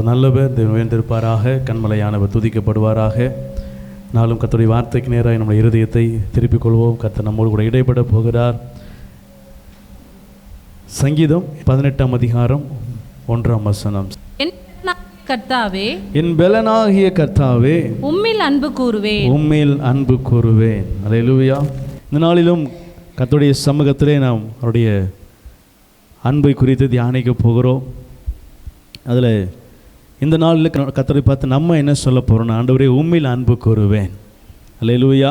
அவர் நல்லவர், தேவன் உயர்ந்திருப்பாராக, கண்மலையானவர் துதிக்கப்படுவாராக. நாளும் கர்த்தருடைய வார்த்தைக்கு நேராக நம்முடைய இருதயத்தை திருப்பிக் கொள்வோம். கர்த்தர் நம்மோடு கூட இடைப்பட போகிறார். சங்கீதம் 18ஆம் அதிகாரம் 1ஆம் வசனம். கர்த்தாவே, என் பெலனாகிய கர்த்தாவே, உம்மில் அன்பு கூறுவேன், உம்மில் அன்பு கூறுவேன். அல்லேலூயா. இந்த நாளிலும் கர்த்தருடைய சமூகத்திலே நாம் அவருடைய அன்பை குறித்து தியானிக்க போகிறோம். அதில் இந்த நாளில் கர்த்தரை பார்த்து நம்ம என்ன சொல்ல போகிறோம்? ஆண்டவரே, உம்மில் அன்பு கூறுவேன். அல்லேலூயா.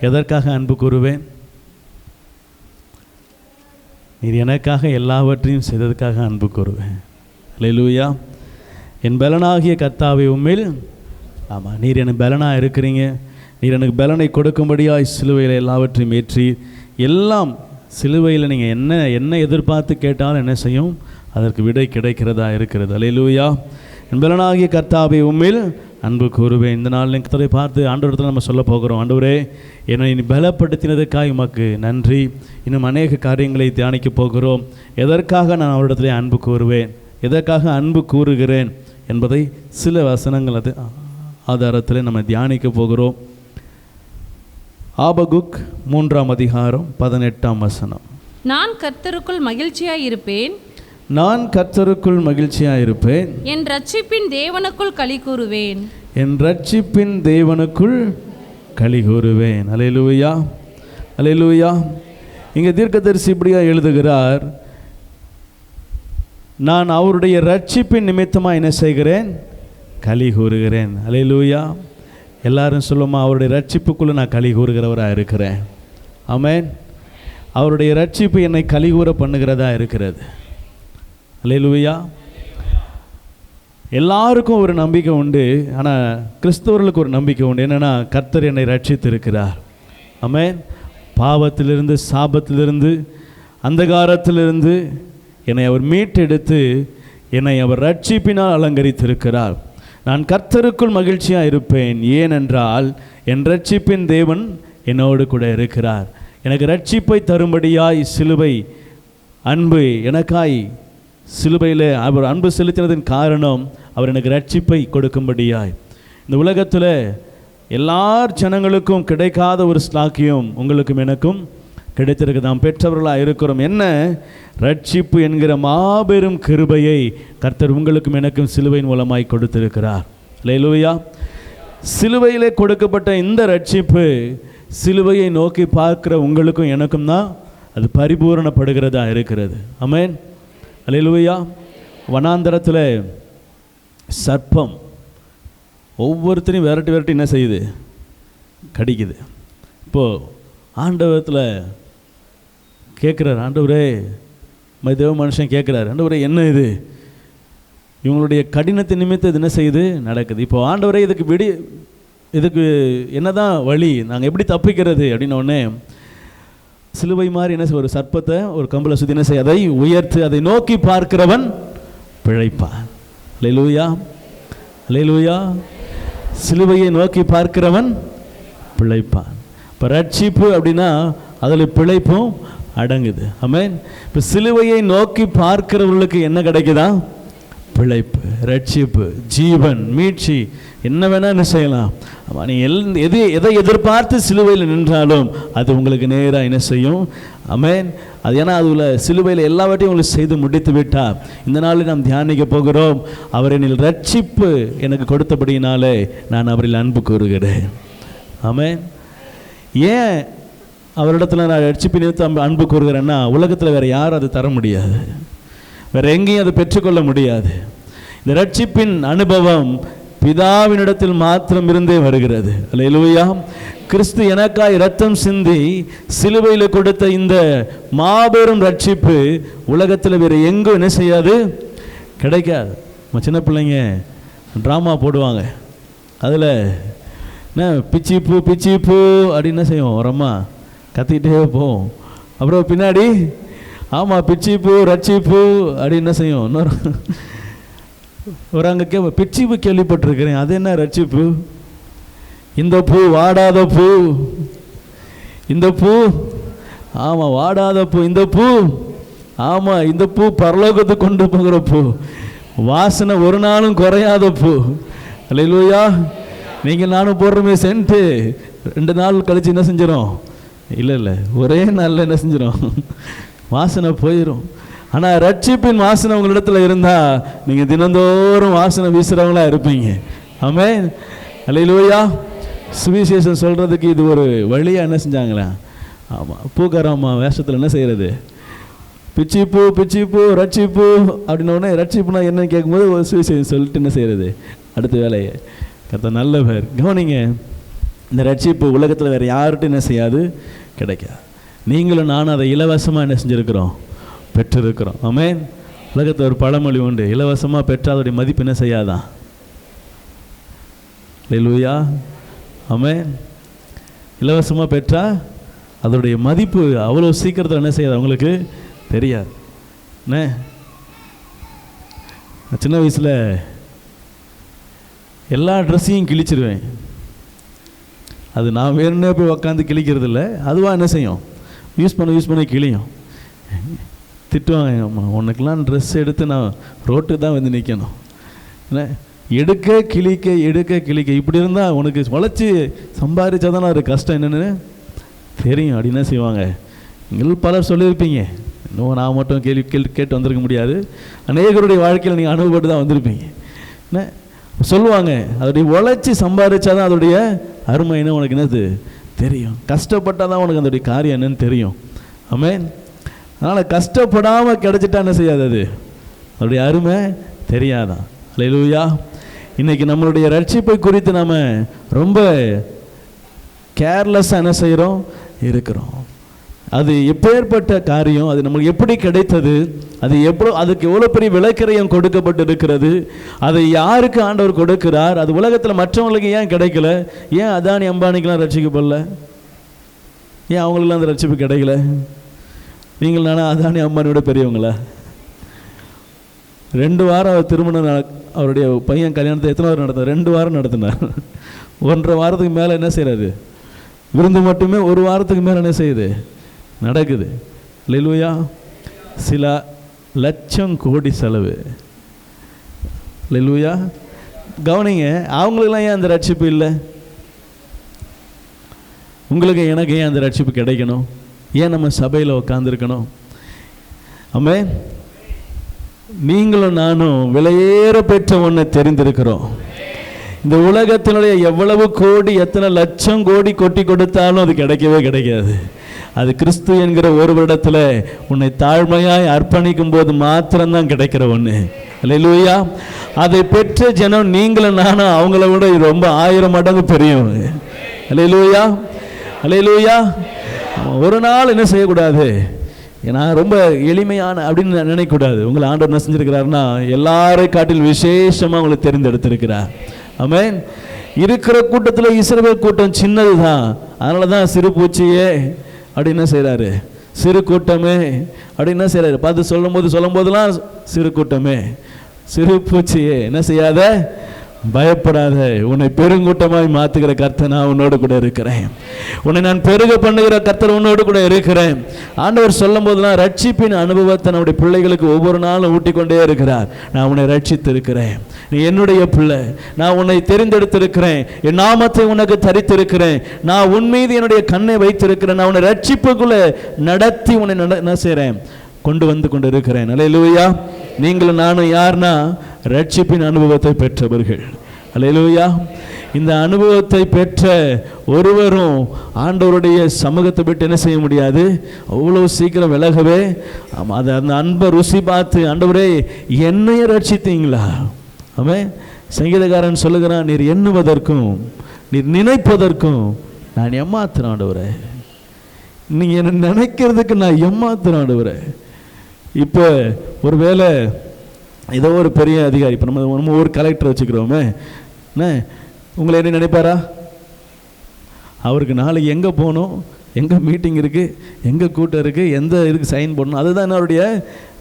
எதற்காக அன்பு கூறுவேன்? நீர் எனக்காக எல்லாவற்றையும் செய்ததுக்காக அன்பு கூறுவேன். அல்லேலூயா. என் பலனாகிய கர்த்தாவே, உம்மில், ஆமாம், நீர் எனக்கு பலனாக இருக்கிறீங்க. நீர் எனக்கு பலனை கொடுக்கும்படியாய் சிலுவையில் எல்லாவற்றையும் ஏற்றி, எல்லாம் சிலுவையில் நீங்கள் என்ன எதிர்பார்த்து கேட்டாலும் என்ன செய்யும்? அதற்கு விடை கிடைக்கிறதா இருக்கிறது. அல்லேலூயா. என் பலனாகிய கர்த்தாவே, உம்மில் அன்பு கூறுவேன். இந்த நாள் கர்த்தரை பார்த்து ஆண்டவரிடத்தில் நம்ம சொல்ல போகிறோம். ஆண்டவரே, என்னை நீ பலப்படுத்தினதுக்காக உமக்கு நன்றி. இன்னும் அநேக காரியங்களை தியானிக்க போகிறோம். எதற்காக நான் அவரிடத்திலே அன்பு கூறுவேன், எதற்காக அன்பு கூறுகிறேன் என்பதை சில வசனங்கள் ஆதாரத்தில் நம்ம தியானிக்க போகிறோம். ஆபகுக் 3ஆம் அதிகாரம் 18ஆம் வசனம். நான் கர்த்தருக்குள் மகிழ்ச்சியாய் இருப்பேன், நான் கர்த்தருக்குள் மகிழ்ச்சியாக இருப்பேன், என் ரட்சிப்பின் தேவனுக்குள் களி கூறுவேன், என் ரட்சிப்பின் தேவனுக்குள் களி கூறுவேன். அல்லேலூயா, அல்லேலூயா. இங்கே தீர்க்கதரிசி இப்படியாக எழுதுகிறார், நான் அவருடைய ரட்சிப்பின் நிமித்தமாக என்ன செய்கிறேன்? களி கூறுகிறேன். அல்லேலூயா. எல்லாரும் சொல்லுமா, அவருடைய ரட்சிப்புக்குள்ளே நான் களி கூறுகிறவராக இருக்கிறேன். ஆமென். அவருடைய ரட்சிப்பு என்னை களி கூற பண்ணுகிறதா இருக்கிறது. அல்லேலூயா. எல்லாருக்கும் ஒரு நம்பிக்கை உண்டு, ஆனால் கிறிஸ்தவர்களுக்கு ஒரு நம்பிக்கை உண்டு. என்னென்னா, கர்த்தர் என்னை ரட்சித்திருக்கிறார். ஆமென். பாவத்திலிருந்து, சாபத்திலிருந்து, அந்தகாரத்திலிருந்து என்னை அவர் மீட்டெடுத்து என்னை அவர் ரட்சிப்பினால் அலங்கரித்திருக்கிறார். நான் கர்த்தருக்குள் மகிழ்ச்சியாக இருப்பேன், ஏனென்றால் என் ரட்சிப்பின் தேவன் என்னோடு கூட இருக்கிறார். எனக்கு ரட்சிப்பை தரும்படியாய் சிலுவை அன்பு எனக்காய் சிலுவையில் அவர் அன்பு செலுத்தினதின் காரணம், அவர் எனக்கு ரட்சிப்பை கொடுக்கும்படியாய். இந்த உலகத்தில் எல்லார் ஜனங்களுக்கும் கிடைக்காத ஒரு ஸ்லாக்கியம் உங்களுக்கும் எனக்கும் கிடைத்திருக்கு. நாம் பெற்றவர்களாக இருக்கிறோம். என்ன? ரட்சிப்பு என்கிற மாபெரும் கிருபையை கர்த்தர் உங்களுக்கும் எனக்கும் சிலுவையின் மூலமாய் கொடுத்திருக்கிறார். அல்லேலூயா. சிலுவையிலே கொடுக்கப்பட்ட இந்த ரட்சிப்பு சிலுவையை நோக்கி பார்க்கிற உங்களுக்கும் எனக்கும் தான் அது பரிபூரணப்படுகிறதா இருக்கிறது. ஆமென். அல்லேலூயா. வனாந்தரத்தில் சர்ப்பம் ஒவ்வொருத்தரையும் விரட்டி என்ன செய்யுது? கடிக்குது. இப்போது ஆண்டவரத்தில் கேட்குறார், ஆண்டவரே, தேவ மனுஷன் கேட்குறாரு, ஆண்டவரே, என்ன இது? இவங்களுடைய கடினத்தை நிமித்தம் இது என்ன செய்யுது? நடக்குது. இப்போது ஆண்டவரே, இதுக்கு என்னதான் வழி? நாங்கள் எப்படி தப்பிக்கிறது அப்படின்னு ஒன்று சிலுவை மாதிரி என்ன செய்ய, ஒரு சர்ப்பத்தை ஒரு கம்பளை சுற்றி என்ன செய்ய, அதை உயர்த்து அதை நோக்கி பார்க்கிறவன் பிழைப்பான். அல்லேலூயா, அல்லேலூயா. சிலுவையை நோக்கி பார்க்கிறவன் பிழைப்பான். இப்போ ரட்சிப்பு அப்படின்னா அதில் பிழைப்பும் அடங்குது. ஆமென். இப்போ சிலுவையை நோக்கி பார்க்கிறவர்களுக்கு என்ன கிடைக்குதா? பிழைப்பு, ரட்சிப்பு, ஜீவன், மீட்சி, என்ன வேணால் என்ன செய்யலாம். ஆமாம், நீங்கள் எதை எதிர்பார்த்து சிலுவையில் நின்றாலும் அது உங்களுக்கு நேராக என்ன செய்யும்? ஆமென். அது ஏன்னா அதில் சிலுவையில் எல்லாவற்றையும் உங்களுக்கு செய்து முடித்து விட்டார். இந்த நாளில் நாம் தியானிக்க போகிறோம், அவர் என்னில் ரட்சிப்பு எனக்கு கொடுத்தபடியினாலே நான் அவரில் அன்பு கூறுகிறேன். ஆமென். ஏன் அவரிடத்துல நான் ரட்சிப்பு நிமித்தம் அன்பு கூறுகிறேன்னா, உலகத்தில் வேறு யாரும் அது தர முடியாது, வேறு எங்கேயும் அதை பெற்றுக்கொள்ள முடியாது. இந்த ரட்சிப்பின் அனுபவம் பிதாவினிடத்தில் மாத்திரம் இருந்தே வருகிறது. அல்லேலூயா. கிறிஸ்து எனக்காய் இரத்தம் சிந்தி சிலுவையில் கொடுத்த இந்த மாபெரும் ரட்சிப்பு உலகத்தில் வேறு எங்கும் என்ன செய்யாது? கிடைக்காது. சின்ன பிள்ளைங்க ட்ராமா போடுவாங்க, அதில் என்ன பிச்சிப்பு பிச்சிப்பு அப்படின்னு என்ன செய்வோம்? ஒரு அம்மா கத்திக்கிட்டே போவோம். அப்புறம் பின்னாடி ஆமாம் பிச்சிப்பு ரட்சிப்பு அப்படின்னு என்ன செய்யும்? இன்னொரு ஒரு அங்கே பிச்சிப்பு கேள்விப்பட்டிருக்கிறேன், அது என்ன ரட்சிப்பு? இந்த பூ வாடாத பூ, இந்த பூ ஆமாம் வாடாத பூ, இந்த பூ ஆமாம் இந்த பூ பரலோகத்துக்கு கொண்டு போகிற பூ. வாசனை ஒரு நாளும் குறையாத பூ. அல்லேலூயா. நீங்கள் நானும் போடுறோமே சென்ட்டு 2 நாள் கழிச்சு என்ன செஞ்சிடும்? இல்லை ஒரே நாளில் என்ன செஞ்சிடும்? வாசனை போயிடும். ஆனால் ரட்சிப்பின் வாசனை உங்களிடத்தில் இருந்தால் நீங்கள் தினந்தோறும் வாசனை வீசுகிறவங்களா இருப்பீங்க. ஆமென். அல்லேலூயா. சுவிசேஷம் சொல்கிறதுக்கு இது ஒரு வழியாக என்ன செஞ்சாங்களா? ஆமாம், பூக்காரம்மா வேஷத்தில் என்ன செய்கிறது? பிச்சிப்பூ பிச்சிப்பூ ரட்சிப்பூ அப்படின்னோடனே ரட்சிப்புனா என்னன்னு கேட்கும்போது ஒரு சுவிசேஷம் சொல்லிட்டு என்ன செய்கிறது? அடுத்த வேலையை கர்த்தர் நல்ல பேர். கவனிங்க, இந்த ரட்சிப்பு உலகத்தில் வேறு யார்கிட்டும் என்ன செய்யாது, கிடைக்காது. நீங்களும் நானும் அதை இலவசமாக என்ன செஞ்சுருக்கிறோம்? பெற்றிருக்கிறோம். ஆமென். உலகத்தில் ஒரு பழமொழி உண்டு, இலவசமாக பெற்றால் அதோடைய மதிப்பு என்ன செய்யாதான்? அல்லேலூயா. ஆமென். இலவசமாக பெற்றால் அதோடைய மதிப்பு அவ்வளோ சீக்கிரத்தில் என்ன செய்யாது, அவங்களுக்கு தெரியாது. என்ன, சின்ன வயசில் எல்லா ட்ரெஸ்ஸையும் கிழிச்சிருவேன். அது நான் வேணுன்னே போய் உக்காந்து கிழிக்கிறது இல்லை, அதுவாக என்ன செய்யும், யூஸ் பண்ண கிழியும். திட்டுவாங்க, அம்மா உனக்கெல்லாம் ட்ரெஸ் எடுத்து நான் ரோட்டுக்கு தான் வந்து நிற்கணும். என்ன, எடுக்க கிழிக்க இப்படி இருந்தால் உனக்கு உழைச்சி சம்பாதிச்சா தானே அது கஷ்டம் என்னென்னு தெரியும் அப்படின்னு செய்வாங்க. நீங்கள் பலர் சொல்லியிருப்பீங்க, இன்னும் நான் மட்டும் கேட்டு வந்திருக்க முடியாது. அநேகருடைய வாழ்க்கையில் நீங்கள் அனுபவப்பட்டு தான் வந்திருப்பீங்க. என்ன சொல்லுவாங்க, அதோடைய உழைச்சி சம்பாதிச்சா தான் அதோடைய அருமை என்ன உனக்கு என்னது தெரியும். கஷ்டப்பட்டால் தான் உனக்கு அதோடைய காரியம் என்னன்னு தெரியும். ஆமென். அதனால் கஷ்டப்படாமல் கிடைச்சிட்டா என்ன செய்யாது, அது அதோடைய அருமை தெரியாதான். அல்லேலூயா. இன்றைக்கி நம்மளுடைய ரட்சிப்பை குறித்து நாம் ரொம்ப கேர்லெஸ்ஸாக என்ன செய்கிறோம், இருக்கிறோம். அது எப்பேற்பட்ட காரியம், அது நமக்கு எப்படி கிடைத்தது, அது அதுக்கு எவ்வளோ பெரிய விலைக்கிரயம் கொடுக்கப்பட்டு இருக்கிறது, அதை யாருக்கு ஆண்டவர் கொடுக்கிறார், அது உலகத்தில் மற்றவங்களுக்கு ஏன் கிடைக்கல, ஏன் அதானி அம்பானிக்கெலாம் ரட்சிக்கப்படல, ஏன் அவங்களுக்கெல்லாம் அந்த ரட்சிப்பு கிடைக்கல? நீங்கள் நானா அதானி அம்பானியோட பெரியவங்களா? 2 வாரம் அவர் திருமணம் அவருடைய பையன் கல்யாணத்தை எத்தனை வாரம் நடத்தினார்? 2 வாரம் நடத்தினார். 1.5 வாரத்துக்கு மேலே என்ன செய்கிறாரு? விருந்து மட்டுமே 1 வாரத்துக்கு மேலே என்ன செய்யுது, நடக்குது. அல்லேலூயா. சில லட்சம் கோடி செலவு. அல்லேலூயா. கவனிங்க, அவங்களுக்கெல்லாம் ஏன் அந்த ரட்சிப்பு இல்லை? உங்களுக்கு எனக்கு ஏன் அந்த ரட்சிப்பு கிடைக்கணும்? ஏன் நம்ம சபையில் உட்காந்துருக்கணும்? ஆமென். நீங்களும் நானும் விலையேற பெற்ற ஒன்றை தெரிந்திருக்கிறோம். இந்த உலகத்தினுடைய எவ்வளவு கோடி எத்தனை லட்சம் கோடி கொட்டி கொடுத்தாலும் அது கிடைக்கவே கிடைக்காது. அது கிறிஸ்து என்கிற ஒரு வருடத்தில் உன்னை தாழ்மையாய் அர்ப்பணிக்கும் போது மாத்திரம்தான் கிடைக்கிற ஒன்று. அல்லேலூயா. அதை பெற்ற ஜனம் நீங்களும் நானும் அவங்கள விட ரொம்ப 1000 மடங்கு பெரியவங்க. அல்லேலூயா. அல்லேலூயா. ஒரு நாள் என்ன செய்யக்கூடாது, ஏன்னா ரொம்ப எளிமையான அப்படின்னு நினைக்கக்கூடாது. உங்களை ஆண்டவர் என்ன செஞ்சிருக்கிறாருன்னா எல்லாரை காட்டில் விசேஷமாக உங்களை தெரிந்தெடுத்திருக்கிறார். ஆமென். இருக்கிற கூட்டத்தில் இஸ்ரவேல் கூட்டம் சின்னது தான், அதனால தான் சிறு பூச்சியே அப்படி என்ன செய்கிறாரு, சிறு கூட்டமே அப்படி என்ன செய்கிறாரு, பார்த்து சொல்லும் போதெல்லாம் சிறு கூட்டமே, சிறு பூச்சியே என்ன செய்யாத, பயப்படாத, உன்னை பெருங்கூட்டமாய் மாற்றுகிற கர்த்தர் நான் உன்னோடு கூட இருக்கிறேன், உன்னை நான் பெருக பண்ணுகிற கர்த்தர் உன்னோடு கூட இருக்கிறேன். ஆண்டவர் சொல்லும் போதெல்லாம் ரட்சிப்பின் அனுபவத்தை நம்முடைய பிள்ளைகளுக்கு ஒவ்வொரு நாளும் ஊட்டிக்கொண்டே இருக்கிறார். நான் உன்னை ரட்சித்து இருக்கிறேன், நீ என்னுடைய பிள்ளை, நான் உன்னை தெரிந்தெடுத்திருக்கிறேன், என் நாமத்தை உனக்கு தரித்திருக்கிறேன், நான் உன் மீது என்னுடைய கண்ணை வைத்திருக்கிறேன், நான் உன்னை ரட்சிப்புக்குள்ள நடத்தி உன்னை என்ன செய்கிறேன், கொண்டு வந்து கொண்டு இருக்கிறேன். அல்லேலூயா. நீங்களும் நானும் யார்னா ரட்சிப்பின் அனுபவத்தை பெற்றவர்கள். அல்லேலூயா. இந்த அனுபவத்தை பெற்ற ஒருவரும் ஆண்டவருடைய சமூகத்தை விட்டு என்ன செய்ய முடியாது, அவ்வளோ சீக்கிரம் விலகவே. ஆமாம், அதை அந்த அன்பை ருசி பார்த்து ஆண்டவரே என்னைய ரட்சித்தீங்களா? ஆமாம், சங்கீதக்காரன் சொல்லுகிறான், நீர் எண்ணுவதற்கும் நீர் நினைப்பதற்கும் நான் ஏமாத்துறேன் ஆண்டவரே, நீங்கள் என்ன நினைக்கிறதுக்கு நான் ஏமாத்துறேன் ஆண்டவரே. இப்போ ஒரு வேளை ஏதோ ஒரு பெரிய அதிகாரி, இப்போ நம்ம ஒரு கலெக்டர் வச்சுக்கிறோமே, என்ன உங்களை என்ன நினைப்பாரா? அவருக்கு நாளைக்கு எங்கே போகணும், எங்கே மீட்டிங் இருக்குது, எங்கே கூட்டம் இருக்குது, எந்த இதுக்கு சைன் போடணும், அதுதான் அவருடைய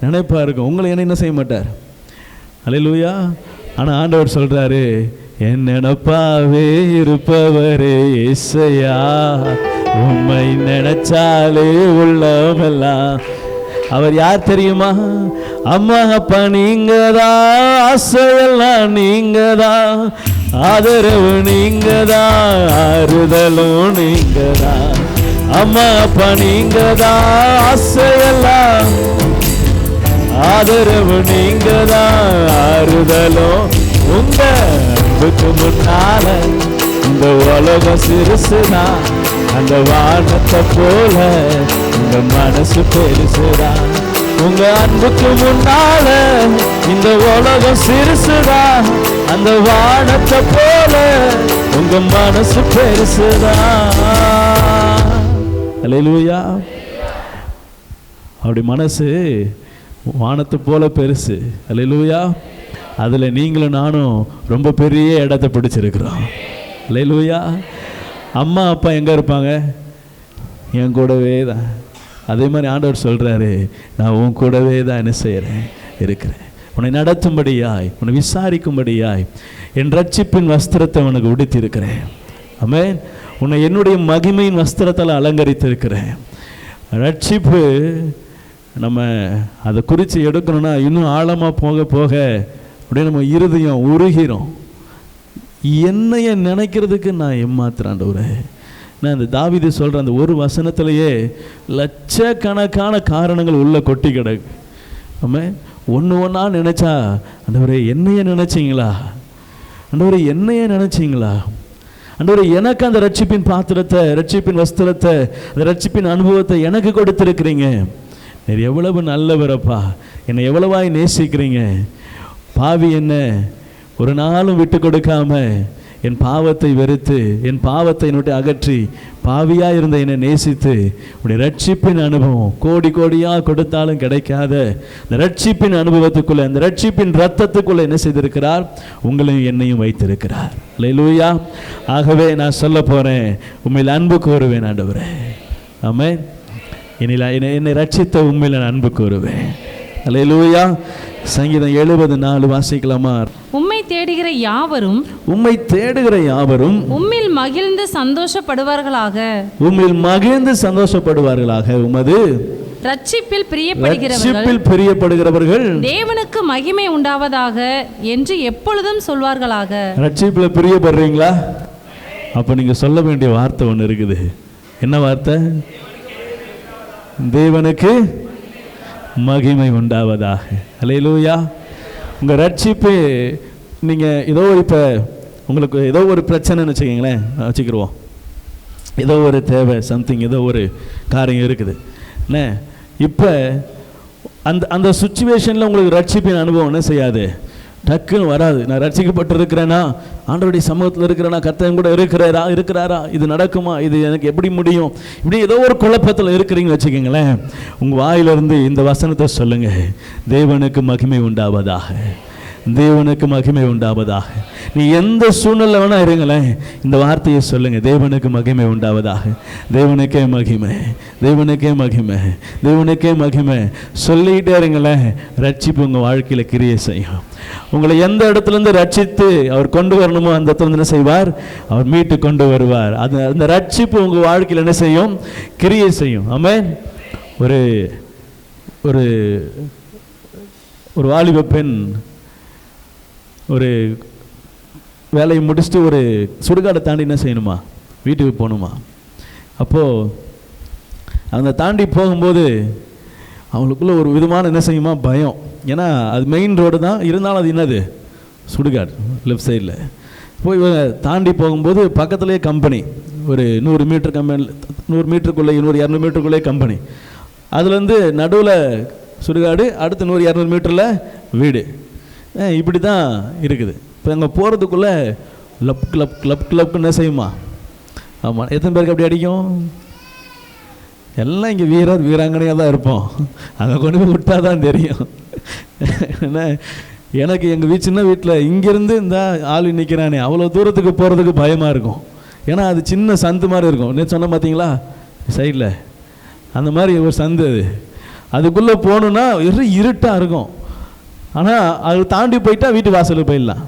நினைப்பாக இருக்கும். உங்களை என்ன செய்ய மாட்டார். அல்லேலூயா. ஆனால் ஆண்டவர் சொல்கிறாரு, என் நினைப்பாவே இருப்பவரே இயேசையா, உம்மை நினைச்சாலே உள்ளமெல்லாம். அவர் யார் தெரியுமா? அம்மா அப்பா நீங்கதான், ஆசையெல்லாம் நீங்கதான், ஆதரவு நீங்கதான், ஆறுதலும் நீங்கதான். அம்மா அப்பா நீங்கதான், ஆசையெல்லாம், ஆதரவு நீங்கதான், ஆறுதலும். உங்க அன்புக்கு முன்னால இந்த உலகம் சிறுசுதான், அந்த வானத்தை போல உங்க மனசு பெருசுதான். உங்க அன்புக்கு முன்னால இந்த உலகம் சிறுசுதான், அந்த வானத்தை போல உங்க மனசு பெருசுதான். அல்லேலூயா. அப்படி மனசு வானத்தை போல பெருசு. அல்லேலூயா. அதில் நீங்களும் நானும் ரொம்ப பெரிய இடத்தை பிடிச்சிருக்கிறோம். அல்லேலூயா. அம்மா அப்பா எங்கே இருப்பாங்க? என் கூடவே தான். அதே மாதிரி ஆண்டவர் சொல்கிறாரு, நான் உன் கூடவே தான் என்ன செய்கிறேன், இருக்கிறேன். உன்னை நடத்தும்படியாய், உன்னை விசாரிக்கும்படியாய் என் ரட்சிப்பின் வஸ்திரத்தை உனக்கு உடுத்தியிருக்கிறேன். ஆமென். உன்னை என்னுடைய மகிமையின் வஸ்திரத்தால் அலங்கரித்திருக்கிறேன். ரட்சிப்பு நம்ம அதை குறித்து எடுக்கணும்னா இன்னும் ஆழமாக போக போக அப்படியே நம்ம இருதயம் உருகிறோம். என்னைய நினைக்கிறதுக்கு நான் ஏமாத்துறாண்டவரே. நான் அந்த தாவீது சொல்கிற அந்த ஒரு வசனத்திலேயே லட்சக்கணக்கான காரணங்கள் உள்ள கொட்டி கிடக்கு. நம்ம ஒன்று ஒன்றா நினச்சா, ஆண்டவரே என்னைய நினச்சிங்களா, ஆண்டவரே என்னைய நினச்சிங்களா, ஆண்டவரே எனக்கு அந்த ரட்சிப்பின் பாத்திரத்தை, ரட்சிப்பின் வஸ்திரத்தை, அந்த ரட்சிப்பின் அனுபவத்தை எனக்கு கொடுத்துருக்கிறீங்க. நீர் எவ்வளவு நல்லவரப்பா, என்னை எவ்வளவாய் நேசிக்கிறீங்க. பாவி என்ன ஒரு நாளும் விட்டு கொடுக்காம என் பாவத்தை வெறுத்து, என் பாவத்தை என்னுடைய அகற்றி, பாவியாக இருந்த என்னை நேசித்து, உடைய ரட்சிப்பின் அனுபவம் கோடி கோடியாக கொடுத்தாலும் கிடைக்காத இந்த ரட்சிப்பின் அனுபவத்துக்குள்ளே, அந்த ரட்சிப்பின் ரத்தத்துக்குள்ளே என்ன செய்திருக்கிறார்? உங்களையும் என்னையும் வைத்திருக்கிறார். அல்லேலூயா. ஆகவே நான் சொல்ல போகிறேன், உண்மையில் அன்பு கூறுவேன் ஆண்டவரே. ஆமென். என்னை ரட்சித்த உண்மையில் நான் அன்பு கூறுவேன். அல்லேலூயா. சங்கீதம் 70:4 வாசிக்கலாமா? உம்மை தேடுகிற யாவரும், உம்மை தேடுகிற யாவரும் உம்மில் மகிழ்ந்து சந்தோஷப்படுவார்களாக, உம்மில் மகிழ்ந்து சந்தோஷப்படுவார்களாக. உமது ரட்சிப்பில் பிரியப்படுகிறவர்கள் தேவனுக்கு மகிமை உண்டாவதாக என்று எப்பொழுதும் சொல்வார்களாக. ரட்சிப்பில் பிரியப்படுறீங்களா? அப்ப நீங்க சொல்ல வேண்டிய வார்த்தை ஒன்று இருக்குது. என்ன வார்த்தை? தேவனுக்கு மகிமை உண்டாவதாக. அல்லேலூயா. உங்கள் ரட்சிப்பு, நீங்கள் ஏதோ இப்போ உங்களுக்கு ஏதோ ஒரு பிரச்சனைன்னு வச்சுக்கிங்களேன், வச்சுக்கிடுவோம். ஏதோ ஒரு தேவை, சம்திங், ஏதோ ஒரு காரியம் இருக்குது என்ன, இப்போ அந்த அந்த சுச்சுவேஷனில் உங்களுக்கு ரட்சிப்பின் அனுபவம் என்ன செய்யாது, டக்குன்னு வராது. நான் ரட்சிக்கப்பட்டிருக்கிறேனா, ஆண்டவருடைய சமூகத்தில் இருக்கிறேனா, கர்த்தன் கூட இருக்கிறாரா, இது நடக்குமா, இது எனக்கு எப்படி முடியும், இப்படி ஏதோ ஒரு குழப்பத்தில் இருக்கிறீங்கன்னு வச்சுக்கோங்களேன். உங்கள் வாயிலிருந்து இந்த வசனத்தை சொல்லுங்கள், தேவனுக்கு மகிமை உண்டாவதாக, தேவனுக்கு மகிமை உண்டாவதாக. நீ எந்த சூழ்நிலை வேணா இருங்களேன், இந்த வார்த்தையை சொல்லுங்க, தேவனுக்கு மகிமை உண்டாவதாக. தேவனுக்கே மகிமை, தேவனுக்கே மகிமை, தேவனுக்கே மகிமை சொல்லிக்கிட்டே இருங்களேன். ரட்சிப்பு உங்கள் வாழ்க்கையில் கிரியை செய்யும். உங்களை எந்த இடத்துலேருந்து ரட்சித்து அவர் கொண்டு வரணுமோ அந்த இடத்துல என்ன செய்வார்? அவர் மீட்டு கொண்டு வருவார். அது அந்த ரட்சிப்பு உங்கள் வாழ்க்கையில் என்ன செய்யும்? கிரியை செய்யும். ஆமென். ஒரு ஒரு ஒரு வாலிப பெண் ஒரு வேலையை முடிச்சுட்டு ஒரு சுடுகாடை தாண்டி என்ன செய்யணுமா, வீட்டுக்கு போகணுமா. அப்போது அந்த தாண்டி போகும்போது அவங்களுக்குள்ள ஒரு விதமான என்ன செய்யுமா, பயம். ஏன்னா அது மெயின் ரோடு தான், இருந்தாலும் அது என்னது, சுடுகாடு லெஃப்ட் சைடில். போய் தாண்டி போகும்போது பக்கத்துலேயே கம்பெனி, ஒரு 100 மீட்டர் கம்பெனி, 100 மீட்டருக்குள்ளே 100-200 மீட்டருக்குள்ளே கம்பெனி. அதுலேருந்து நடுவில் சுடுகாடு, அடுத்து 100-200 மீட்டரில் வீடு. இப்படி தான் இருக்குது. இப்போ அங்கே போகிறதுக்குள்ளே லப் கிளப் கிளப் கிளப்னு என்ன செய்யுமா? ஆமாம். எத்தனை பேருக்கு அப்படி அடிக்கும்? எல்லாம் இங்கே வீராங்கனையாக தான் இருப்போம். அங்கே கொண்டு போய் விட்டா தான் தெரியும். என்ன, எனக்கு எங்கள் சின்ன வீட்டில் இங்கேருந்து இந்த ஆள் நிற்கிறானே, அவ்வளோ தூரத்துக்கு போகிறதுக்கு பயமாக இருக்கும். ஏன்னா அது சின்ன சந்து மாதிரி இருக்கும். நீ சொன்ன பார்த்தீங்களா சைடில், அந்த மாதிரி ஒரு சந்து. அதுக்குள்ளே போகணுன்னா இருட்டாக இருக்கும். ஆனால் அது தாண்டி போயிட்டா வீட்டு வாசலுக்கு போயிடலாம்.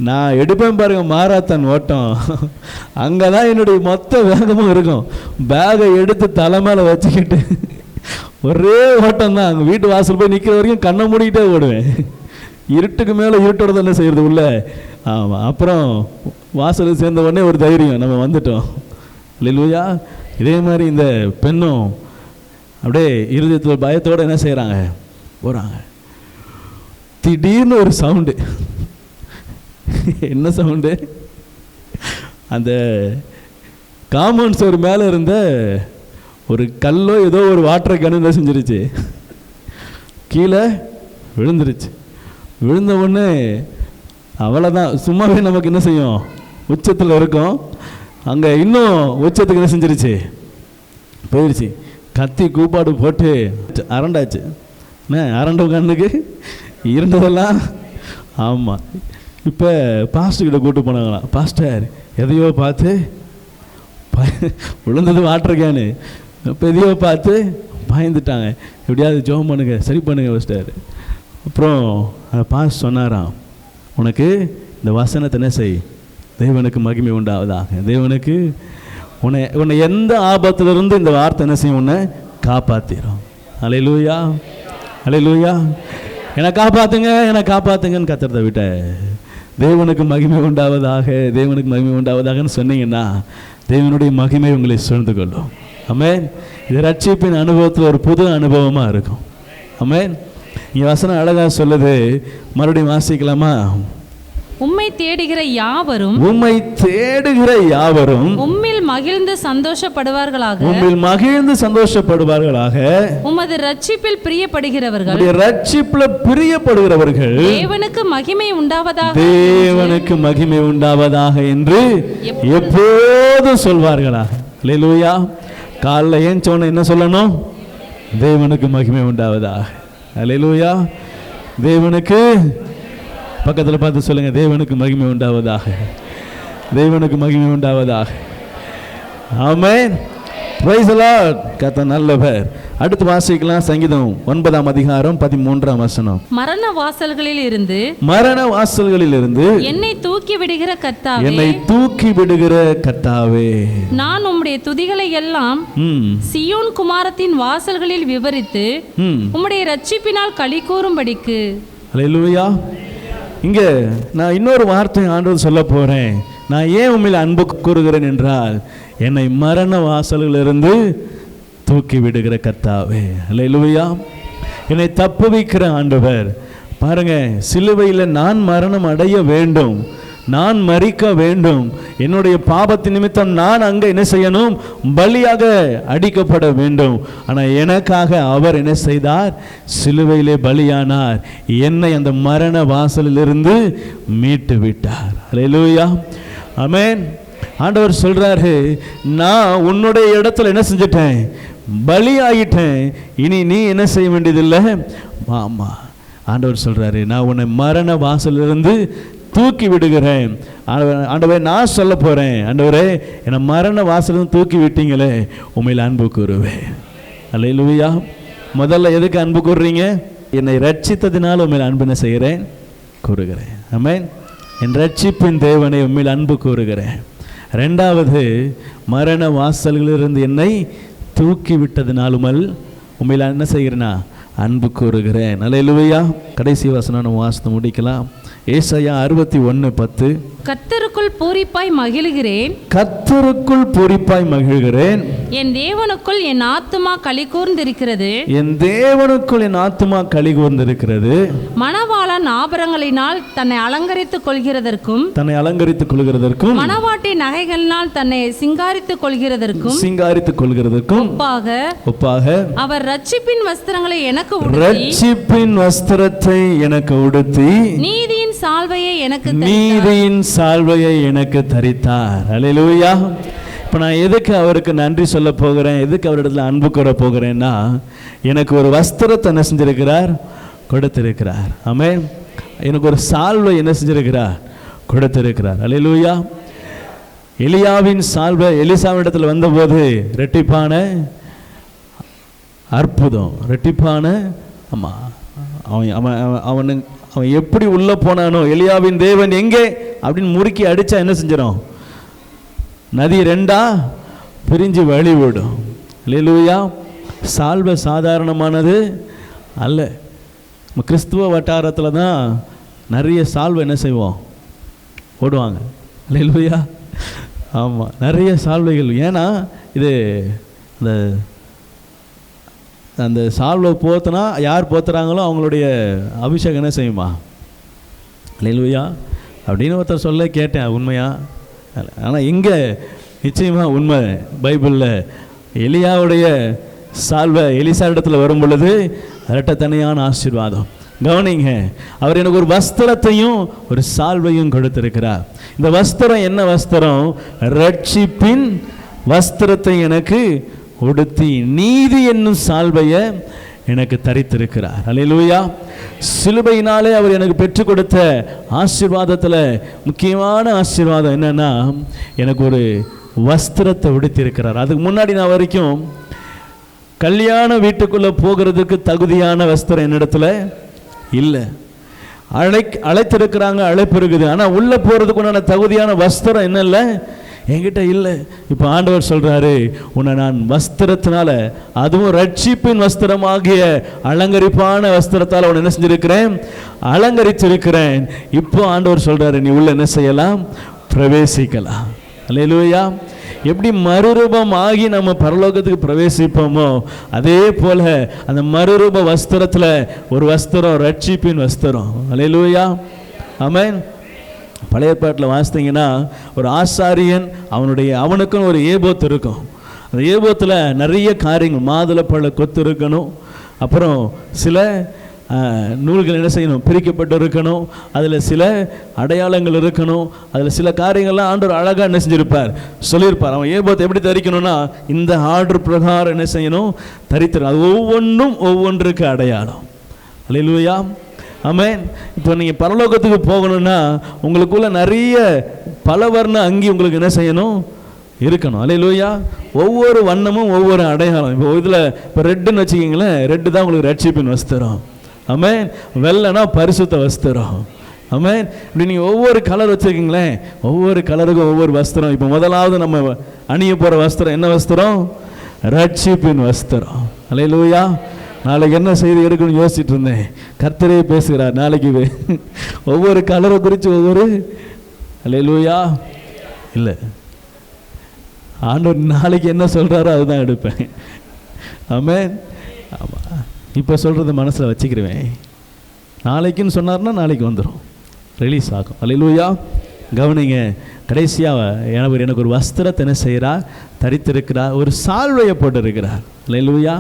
நான் எடுப்பேன் பாருங்க மாராத்தான் ஓட்டம், அங்கே தான் என்னுடைய மொத்த வேகமும் இருக்கும். பேகை எடுத்து தலை மேலே வச்சுக்கிட்டு ஒரே ஓட்டம் தான். அங்கே வீட்டு வாசல் போய் நிற்கிற வரைக்கும் கண்ணை மூடிக்கிட்டே ஓடுவேன். இருட்டுக்கு மேலே இருட்டோட தானே செய்கிறது உள்ள. ஆமாம். அப்புறம் வாசலுக்கு சேர்ந்த உடனே ஒரு தைரியம், நம்ம வந்துட்டோம். அல்லேலூயா. இதே மாதிரி இந்த பெண்ணும் அப்படியே இருதயத்தில் பயத்தோடு என்ன செய்கிறாங்க, போகிறாங்க. திடீர்னு ஒரு சவுண்டு. என்ன சவுண்டு? அந்த காம்பவுண்ட் சுவர் மேலே இருந்த ஒரு கல்லோ ஏதோ ஒரு வாட்டரை கணு செஞ்சிருச்சு, கீழே விழுந்துருச்சு. விழுந்த உடனே அவ்வளோதான், சும்மாவே நமக்கு என்ன செய்யும், உச்சத்தில் இருக்கும். அங்கே இன்னும் உச்சத்துக்கு என்ன செஞ்சிருச்சு, போயிடுச்சு. கத்தி கூப்பாடு போட்டு அரண்டாச்சு. என்ன அரண்ட கண்ணுக்கு இருந்ததெல்லாம். ஆமாம். இப்போ பாஸ்டர்கிட்ட கூப்பிட்டு போனாங்களாம். பாஸ்டர் எதையோ பார்த்து விழுந்தது வாட்டர் கேனு, இப்போ எதையோ பார்த்து பயந்துட்டாங்க, எப்படியாவது ஜெபம் பண்ணுங்க, சரி பண்ணுங்க பாஸ்டர். அப்புறம் பாஸ் சொன்னாராம், உனக்கு இந்த வசனத்தை என்ன செய், தேவனுக்கு மகிமை உண்டாவதாக. தேவனுக்கு உன்னை எந்த ஆபத்திலிருந்து இந்த வார்த்தை என்ன செய்யும், உன்னை காப்பாற்றிடும். அல்லேலூயா, அல்லேலூயா. என்னை காப்பாற்றுங்க, என்னை காப்பாற்றுங்கன்னு கத்துறதை விட்ட தேவனுக்கு மகிமை உண்டாவதாக, தேவனுக்கு மகிமை உண்டாவதாகன்னு சொன்னீங்கன்னா தேவனுடைய மகிமை உங்களை சூழ்ந்து கொள்ளும். ஆமென். இது ரட்சிப்பின் அனுபவத்தில் ஒரு புது அனுபவமாக இருக்கும். ஆமென். இங்கே வசனம் அழகாக சொல்லுது, மறுபடியும் வாசிக்கலாமா? உம்மை தேடுகிற யாவரும், உம்மை தேடுகிற யாவரும் உம்மில் மகிழ்ந்து சந்தோஷப்படுவார்களாக, உம்மில் மகிழ்ந்து சந்தோஷப்படுவார்களாக. உமது ரட்சிப்பில் பிரியப்படுகிறவர்கள், ரட்சிப்பில் பிரியப்படுகிறவர்கள் தேவனுக்கு மகிமை உண்டாவதாக, தேவனுக்கு மகிமை உண்டாவதாக என்று எப்போதும் சொல்வார்களாக. அல்லேலூயா. காலைல ஏன் சொன்ன என்ன சொல்லணும்? தேவனுக்கு மகிமை உண்டாவதாக. அல்லேலூயா. தேவனுக்கு பக்கத்தில் பார்த்து சொல்லுங்க, தேவனுக்கு மகிமை உண்டாவதாக, தேவனுக்கு மகிமை உண்டாவதாக. ஆமென். Praise the lord. கர்த்தர் நல்லவர். அடுத்து வாசிக்கலாம். சங்கீதம் 9ஆம் அதிகாரம் 13ஆம் வசனம். மரண வாசல்களில் இருந்து, மரண வாசல்களில் இருந்து என்னை தூக்கி விடுகிற கர்த்தாவே, என்னை தூக்கி விடுகிற கர்த்தாவே, நான் உம்முடைய துதிகளை எல்லாம் சியோன் குமாரத்தின் வாசல்களில் விவரித்து உம்முடைய ரட்சிப்பினால் களி கூறும்படிக்கு. அல்லேலூயா. இங்க நான் இன்னொரு வார்த்தை ஆண்டவர் சொல்ல போறேன். நான் ஏன் உண்மையில் அன்பு கூறுகிறேன் என்றால், என்னை மரண வாசல்களிலிருந்து தூக்கி விடுகிற கர்த்தாவே. அல்லேலூயா. என்னை தப்புவிக்கிற ஆண்டவர். பாருங்க, சிலுவையில் நான் மரணம் அடைய வேண்டும், நான் மரிக்க வேண்டும், என்னுடைய பாவத்தின் நிமித்தம் நான் அங்கே என்ன செய்யணும், பலியாக அடிக்கப்பட வேண்டும். ஆனால் எனக்காக அவர் என்ன செய்தார், சிலுவையிலே பலியானார், என்னை அந்த மரண வாசலிலிருந்து மீட்டு விட்டார். அல்லேலூயா. ஆமென். ஆண்டவர் சொல்றாரு, நான் உன்னுடைய இடத்துல என்ன செஞ்சிட்டேன், பலி ஆகிட்டேன், இனி நீ என்ன செய்ய வேண்டியதில்லை. ஆமா, ஆண்டவர் சொல்றாரு, நான் உன்னை மரண வாசலிலிருந்து தூக்கி விடுகிறேன். ஆண்டவரே, நான் சொல்ல போறேன், ஆண்டவரே என்னை மரண வாசலிலிருந்து தூக்கி விட்டீங்களே, உண்மையில் அன்பு கூறுவேன். அல்லேலூயா. முதல்ல எதுக்கு அன்பு கூறுறீங்க? என்னை ரட்சித்ததினால் உண்மையில் அன்பு என்ன செய்கிறேன், கூறுகிறேன். ஆமென். என் ரட்சிப்பின் தேவனை உண்மையில் அன்பு கூறுகிறேன். ரெண்டாவது, மரண வாசல்களிலிருந்து என்னை தூக்கி விட்டதினாலும் உண்மையில் என்ன செய்கிறேன்னா அன்பு கூறுகிறேன். அல்லேலூயா. கடைசி வசனம் நம்ம வாசித்து முடிக்கலாம். ஏசாயா 61:10. கர்த்தருக்குள் பூரிப்பாய் மகிழுகிறேன், கர்த்தருக்குள் பூரிப்பாய் மகிழ்கிறேன், என் தேவனுக்குள் என் ஆத்துமா களி கூர்ந்திருக்கிறது, என் தேவனுக்குள் என் ஆத்துமா களி கூர்ந்திருக்கிறது. மணவாளன் ஆபரணங்களினால் தன்னை அலங்கரித்துக் கொள்கிறதற்கும், தன்னை அலங்கரித்துக் கொள்கிறதற்கும், மணவாட்டி நகைகளினால் தன்னை சிங்காரித்துக் கொள்கிறதற்கும், சிங்காரித்துக் கொள்கிறதற்கும் ஒப்பாக அவர் ரட்சிப்பின் வஸ்திரங்களை எனக்கு உடுத்தி, ரட்சிப்பின் வஸ்திரத்தை எனக்கு உடுத்தி, நீதியின் சால்வையை எனக்கு நீதியின் சால்வையை எனக்கு தரித்தார். அல்லேலூயா. இப்போ நான் எதுக்கு அவருக்கு நன்றி சொல்ல போகிறேன், எதுக்கு அவரிடத்துல அன்பு கூற போகிறேன்னா, எனக்கு ஒரு வஸ்திரத்தை என்ன செஞ்சிருக்கிறார், கொடுத்திருக்கிறார். ஆமென். எனக்கு ஒரு சால்வை என்ன செஞ்சிருக்கிறார், கொடுத்திருக்கிறார். அல்லேலூயா. எலியாவின் சால்வை எலிசாவிடத்தில் வந்தபோது ரெட்டிப்பான அற்புதம், ரெட்டிப்பான ஆமா, அவன் எப்படி உள்ள போனானோ, எலியாவின் தேவன் எங்கே அப்படின்னு முறுக்கி அடிச்சா என்ன செஞ்சிடும், நதி ரெண்டா பிரிஞ்சு வழி விடும். அல்லேலூயா. சால்வை சாதாரணமானது அல்ல. நம்ம கிறிஸ்துவ வட்டாரத்தில் தான் நிறைய சால்வை என்ன செய்வோம், போடுவாங்க. அல்லேலூயா. ஆமாம், நிறைய சால்வைகள். ஏன்னா இது அந்த சால்வை போத்துனா யார் போத்துறாங்களோ அவங்களுடைய அபிஷேகம் என்ன செய்யுமா? அல்லேலூயா அப்படின்னு ஒருத்தர் சொல்ல கேட்டேன். உண்மையா? ஆனால் இங்கே நிச்சயமாக உண்மை. பைபிளில் எலியாவுடைய சால்வை எலிசா இடத்துல வரும் பொழுது இரட்டத்தனையான ஆசீர்வாதம். கவனிங்க, அவர் எனக்கு ஒரு வஸ்திரத்தையும் ஒரு சால்வையும் கொடுத்திருக்கிறார். இந்த வஸ்திரம் என்ன வஸ்திரம்? ரட்சிப்பின் வஸ்திரத்தை எனக்கு உடுத்தி நீதி என்னும் சால்வையை எனக்கு தரித்திருக்கிறார். அல்லேலூயா. சிலுவையினாலே அவர் எனக்கு பெற்றுக் கொடுத்த ஆசீர்வாதத்தில் முக்கியமான ஆசீர்வாதம் என்னன்னா, எனக்கு ஒரு வஸ்திரத்தை உடுத்திருக்கிறார். அதுக்கு முன்னாடி நான் வரைக்கும் கல்யாண வீட்டுக்குள்ளே போகிறதுக்கு தகுதியான வஸ்திரம் என்னிடத்துல இல்லை. அழைத்திருக்கிறாங்க, அழைப்பு இருக்குது, ஆனால் உள்ளே போகிறதுக்கு உண்டான தகுதியான வஸ்திரம் என்ன இல்லை, என்கிட்ட இல்லை. இப்போ ஆண்டவர் சொல்கிறாரு, உன்னை நான் வஸ்திரத்தினால, அதுவும் ரட்சிப்பின் வஸ்திரமாகிய அலங்கரிப்பான வஸ்திரத்தால் உன்னை என்ன செஞ்சிருக்கிறேன், அலங்கரிச்சிருக்கிறேன். இப்போ ஆண்டவர் சொல்கிறாரு, நீ உள்ள என்ன செய்யலாம், பிரவேசிக்கலாம். அல்லேலூயா. எப்படி மறுரூபம் ஆகி நம்ம பரலோகத்துக்கு பிரவேசிப்போமோ அதே போல அந்த மறுரூப வஸ்திரத்தில் ஒரு வஸ்திரம் ரட்சிப்பின் வஸ்திரம். அல்லேலூயா. ஆமென். பழைய ஏற்பாட்டில் வாசித்தீங்கன்னா ஒரு ஆசாரியன் அவனுக்குன்னு ஒரு ஏபோத்து இருக்கும். அந்த ஏபோத்தில் நிறைய காரியங்கள், மாதுளப்பழ கொத்து இருக்கணும், அப்புறம் சில நூல்கள் என்ன செய்யணும், பிரிக்கப்பட்டு இருக்கணும், அதில் சில அடையாளங்கள் இருக்கணும், அதில் சில காரியங்கள்லாம் ஆண்டவர் அழகாக என்ன செஞ்சிருப்பார், சொல்லியிருப்பார். அவன் ஏபோத்தை எப்படி தரிக்கணும்னா இந்த ஆர்டர் பிரகாரம் என்ன செய்யணும், தரித்திரும். அது ஒவ்வொன்றும் ஒவ்வொன்றுக்கு அடையாளம். அல்லேலூயா. ஆமென். இப்போ நீங்கள் பரலோகத்துக்கு போகணும்னா உங்களுக்குள்ள நிறைய பல வர்ண அங்கி உங்களுக்கு என்ன செய்யணும், இருக்கணும். அல்லேலூயா. ஒவ்வொரு வண்ணமும் ஒவ்வொரு அடையாளம். இப்போ இதில் இப்போ ரெட்டுன்னு வச்சுக்கிங்களேன், ரெட்டு தான் உங்களுக்கு ரட்சிப்பின் வஸ்திரம். ஆமென். வெள்ளைனா பரிசுத்த வஸ்திரம். ஆமென். இப்படி நீங்கள் ஒவ்வொரு கலர் வச்சுருக்கீங்களேன், ஒவ்வொரு கலருக்கும் ஒவ்வொரு வஸ்திரம். இப்போ முதலாவது நம்ம அணிய போகிற வஸ்திரம் என்ன வஸ்திரம், ரட்சிப்பின் வஸ்திரம். அல்லேலூயா. நாளைக்கு என்ன செய்தி எடுக்கணும்னு யோசிச்சுட்டு இருந்தேன். கர்த்தரே பேசுகிறார் நாளைக்கு ஒவ்வொரு கலரை குறித்து ஒவ்வொரு. அல்லேலூயா. இல்லை, ஆண்டவர் நாளைக்கு என்ன சொல்கிறாரோ அதுதான் எடுப்பேன். ஆமென். ஆமாம், இப்போ சொல்கிறத மனசில் வச்சுக்கிருவேன். நாளைக்குன்னு சொன்னார்னா நாளைக்கு வந்துடும், ரிலீஸ் ஆகும். அல்லேலூயா. கவனிங்க, கடைசியாக எனக்கு ஒரு வஸ்திரத்தை என்ன செய்கிறார், தரித்திருக்கிறார், ஒரு சால்வையை போட்டிருக்கிறார். அல்லேலூயா.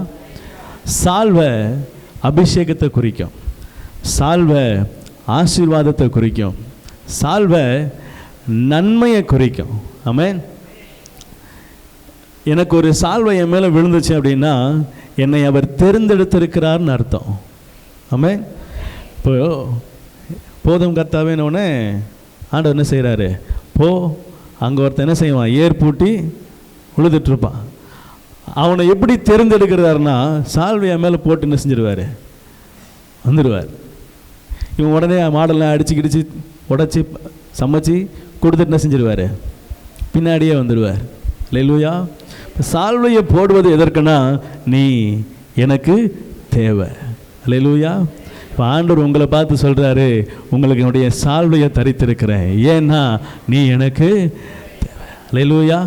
சால்வை அபிஷேகத்தை குறிக்கும், சால்வை ஆசீர்வாதத்தை குறிக்கும், சால்வை நன்மையை குறிக்கும். ஆமென். எனக்கு ஒரு சால்வை என் மேலே விழுந்துச்சு அப்படின்னா என்னை அவர் தேர்ந்தெடுத்திருக்கிறார்னு அர்த்தம். ஆமென். இப்போ போதும் கர்த்தாவேனோடனே ஆண்டவர் என்ன செய்கிறாரு, போ அங்கே ஒருத்தன் என்ன செய்வான், ஏர் பூட்டி உழுதுட்ருப்பான். அவனை எப்படி தேர்ந்தெடுக்கிறாருன்னா சால்வையை மேலே போட்டு என்ன செஞ்சிருவார், வந்துடுவார். இவன் உடனே மாடெல்லாம் அடித்து கிடிச்சு உடச்சி சமைச்சு கொடுத்துட்டு என்ன செஞ்சிருவார், பின்னாடியே வந்துடுவார். அல்லேலூயா. சால்வையை போடுவது எதற்குன்னா நீ எனக்கு தேவை. அல்லேலூயா. இப்போ ஆண்டவர் உங்களை பார்த்து சொல்கிறாரு, உங்களுக்கு என்னுடைய சால்வையை தரித்திருக்கிறேன், ஏன்னா நீ எனக்கு தேவை. அல்லேலூயா.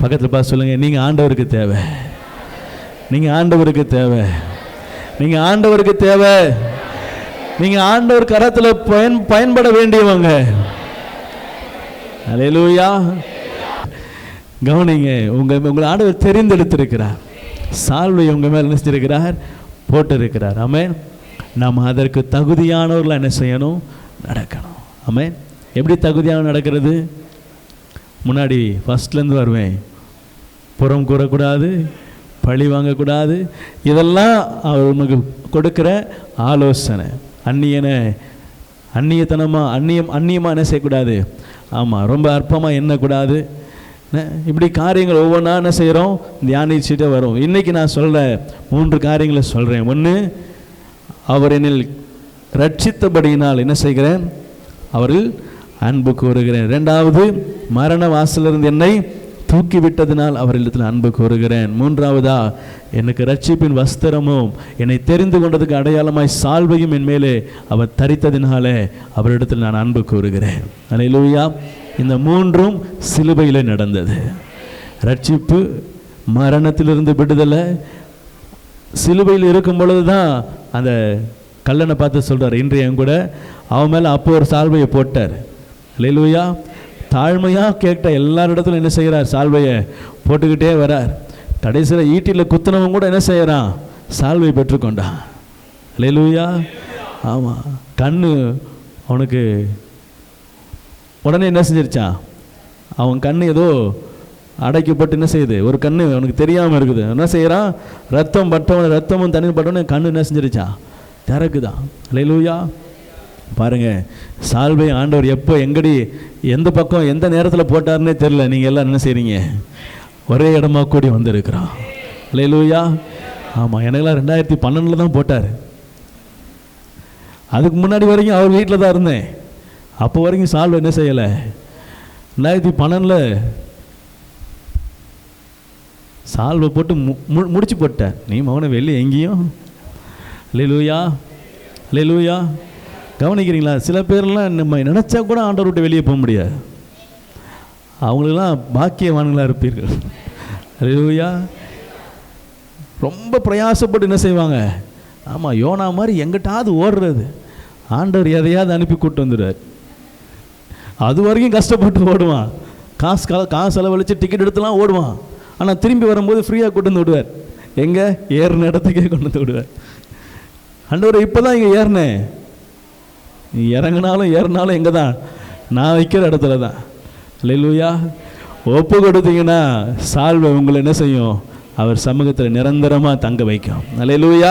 பக்கத்தில் பார்த்து சொல்லுங்கள், நீங்கள் ஆண்டவருக்கு தேவை, நீங்கள் ஆண்டவருக்கு தேவை, நீங்கள் ஆண்டவருக்கு தேவை, நீங்கள் ஆண்டவர் கரத்தில் பயன்பட வேண்டியவங்க. அல்லேலூயா. கவனிங்க, உங்களை ஆண்டவர் தெரிந்தெடுத்திருக்கிறார், சால்வை உங்கள் மேல் நினைச்சிருக்கிறார், போட்டிருக்கிறார். ஆமென். நாம் அதற்கு தகுதியானவர்கள் என்ன செய்யணும், நடக்கணும். ஆமென். எப்படி தகுதியான நடக்கிறது, முன்னாடி ஃபஸ்ட்லேருந்து வருவேன், புறம் கூறக்கூடாது, பழி வாங்கக்கூடாது, இதெல்லாம் அவர் உனக்கு கொடுக்குற ஆலோசனை. அந்நியத்தனமாக அந்நியமாக என்ன செய்யக்கூடாது, ஆமாம் ரொம்ப அற்பமாக எண்ணக்கூடாது. இப்படி காரியங்கள் ஒவ்வொன்றா என்ன செய்கிறோம், தியானிச்சுட்டே வரும். இன்றைக்கி நான் சொல்ல 3 காரியங்களை சொல்கிறேன். ஒன்று, அவர் என்னில் ரட்சித்தபடியினால் என்ன செய்கிறேன், அவரில் அன்பு கூறுகிறேன். 2வது, மரண வாசலிருந்து என்னை தூக்கி விட்டதினால் அவரிடத்தில் அன்பு கூறுகிறேன். மூன்றாவதா, எனக்கு ரட்சிப்பின் வஸ்திரமும் என்னை தெரிந்து கொண்டதுக்கு அடையாளமாய் சால்வையும் என் மேலே அவர் தரித்ததினாலே அவரிடத்தில் நான் அன்பு கூறுகிறேன். அல்லேலூயா. இந்த மூன்றும் சிலுவையில் நடந்தது. ரட்சிப்பு, மரணத்திலிருந்து விடுதலை, சிலுவையில் இருக்கும் பொழுது தான் அந்த கல்லனை பார்த்து சொல்கிறார், இன்றைய கூட அவன் மேலே அப்போ ஒரு சால்வையை போட்டார். அல்லேலூயா. தாழ்மையாக கேட்ட எல்லாரிடத்துலும் என்ன செய்கிறார்? சால்வையை போட்டுக்கிட்டே வரார். கடைசியில் ஈட்டியில் குத்துனவன் கூட என்ன செய்கிறான்? சால்வை பெற்றுக்கொண்டான். அல்லேலூயா. ஆமாம். கண்ணு அவனுக்கு உடனே என்ன செஞ்சிருச்சான்? அவன் கண்ணு ஏதோ அடைக்கப்பட்டு என்ன செய்யுது? ஒரு கண்ணு அவனுக்கு தெரியாமல் இருக்குது. என்ன செய்கிறான்? ரத்தம் பட்டவன், ரத்தமும் தண்ணி பட்டவனே கண்ணு என்ன செஞ்சிருச்சான்? திறக்குதான். அல்லேலூயா. பாருங்க, சால்வை ஆண்டவர் எப்போ எங்கடி எந்த பக்கம் எந்த நேரத்தில் போட்டாருன்னே தெரில. நீங்கள் எல்லாம் என்ன செய்கிறீங்க? ஒரே இடமா கூடி வந்திருக்கிறோம். அல்லேலூயா. ஆமாம், எனக்கெல்லாம் 2012 தான் போட்டார். அதுக்கு முன்னாடி வரைக்கும் அவர் வீட்டில் தான் இருந்தேன். அப்போ வரைக்கும் சால்வை என்ன செய்யலை. 2012 சால்வை போட்டு முடிச்சு போட்டேன். நீ மகனை வெளியே எங்கேயும். அல்லேலூயா. அல்லேலூயா. கவனிக்கிறீங்களா? சில பேர்லாம் நம்ம நினச்சா கூட ஆண்டவர் விட்டு வெளியே போக முடியாது. அவங்களுக்கெல்லாம் பாக்கியவான்களாக இருப்பீர்கள். அல்லேலூயா. ரொம்ப பிரயாசப்பட்டு என்ன செய்வாங்க? ஆமாம், யோனா மாதிரி எங்கிட்டாவது ஓடுறது. ஆண்டவர் எதையாவது அனுப்பி கூப்பிட்டு வந்துடுவார். அது வரைக்கும் கஷ்டப்பட்டு ஓடுவான். காசு செலவழித்து டிக்கெட் எடுத்துலாம் ஓடுவான். ஆனால் திரும்பி வரும்போது ஃப்ரீயாக கொண்டு வந்து விடுவார். எங்கே? ஏறின இடத்துக்கே கொண்டு வந்து விடுவார். ஆண்டவர் இப்போ தான் இங்கே ஏறினேன், நீ இறங்கினாலும் ஏறினாலும் எங்கே தான்? நான் வைக்கிற இடத்துல தான். அல்லேலூயா. ஒப்பு கொடுத்தீங்கன்னா சால்வை உங்களை என்ன செய்யும்? அவர் சமூகத்தில் நிரந்தரமாக தங்க வைக்கும். அல்லேலூயா.